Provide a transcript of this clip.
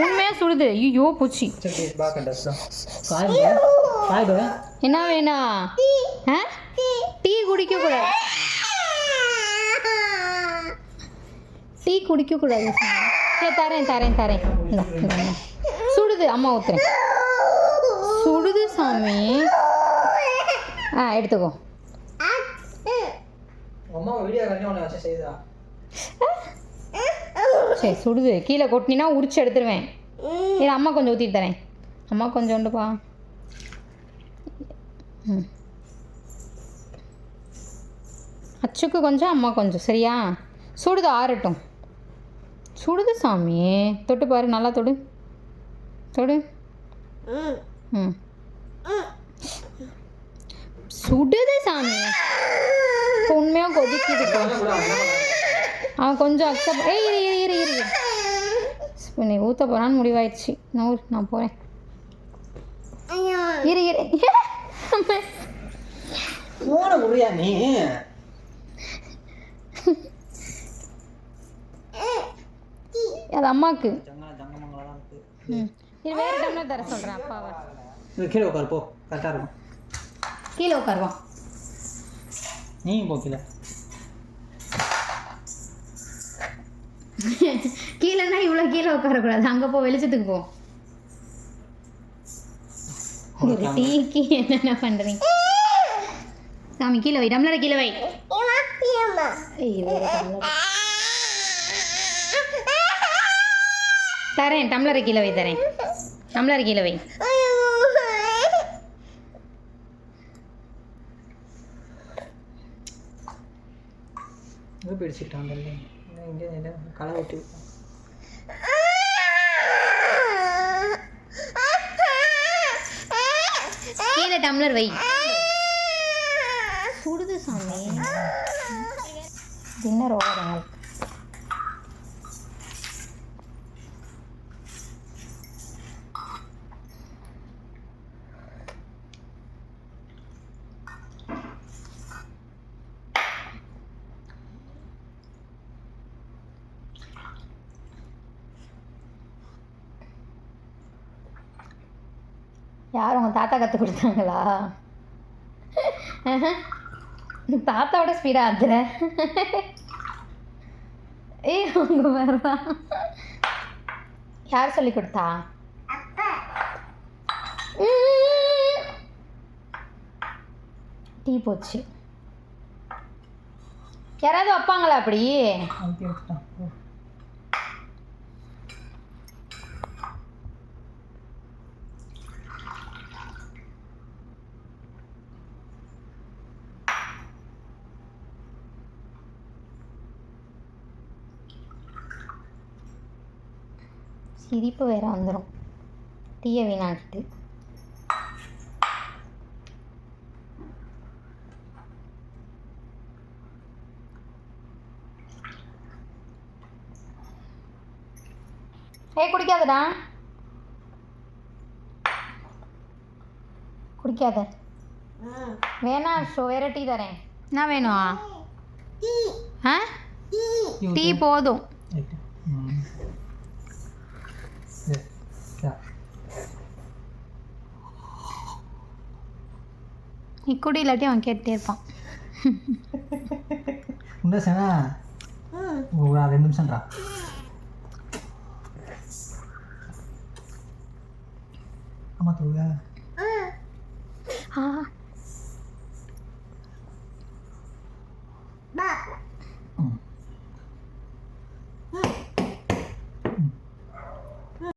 உண்மையாக சுடுது. ஐயோ பூச்சி. என்ன வேணா? டீ குடிக்கக்கூடாது. டீ குடிக்கக்கூடாது. சரி தரேன் தரேன் தரேன். சுடுது, அம்மா ஊற்றுறேன். சுடுது சாமி. எடுத்துக்கோ. சரி சுடுது. கீழே கொட்டினா உரிச்சு எடுத்துருவேன். இது அம்மா கொஞ்சம் ஊற்றிட்டு தரேன். அம்மா கொஞ்சோண்டுப்பா. அச்சுக்கு கொஞ்சம், அம்மா கொஞ்சம். சரியா? சுடுது, ஆறட்டும். சுடுது சாமி. தொட்டு பாரு, நல்லா தொடு தொடு. சுடுது சாமி. உண்மையாக கொதிக்குது. அவன் கொஞ்சம் அக்செப்ட். இரு இரு இரு இரு. நீ ஊற்ற போகிறான்னு முடிவாயிடுச்சு. நான் போகிறேன். இரு இரு. நீ அது அம்மாவுக்கு. இது வேறு டம்ளர் தர சொல்கிறேன் அப்பாவை. கீழே உட்காரு போ, கரெக்டாக இருக்கும். கீழே உட்காருவான். நீ போ கீழே. கீழேன்னா இவ்வளோ கீழே உட்காரக்கூடாது. அங்கே போ, வெளிச்சத்துக்கு போ. டீக்கு என்னென்ன பண்ணுறீங்க சாமி? கீழே வை, டம்ளரை கீழே வை. தரேன், டம்ளரை கீழே வை தரேன். டம்ளரை கீழே வை. பிடிச்சிட்டான் இங்கே களை ஊட்டி. கீழே டம்ளர் வை. சுடுது சாமி. Dinner over. யார் உங்கள் தாத்தா கற்றுக் கொடுத்தாங்களா? தாத்தாவோட ஸ்பீடாக ஆத்துற. உங்க வேறா யார் சொல்லி கொடுத்தா? டீ போச்சு. யாராவது வைப்பாங்களா அப்படி? சிரிப்பு வேற வந்துடும் டீயை வீணாக்கிட்டு. குடிக்காதடா, குடிக்காத. வேணா வேற டீ தரேன். என்ன வேணும்? டீ போதும். நீ குடி, இல்லாட்டி அவன் கேட்டே இருப்பான். உண்டா சேனா? 2 நிமிஷம்டா. அம்மா தூங்க.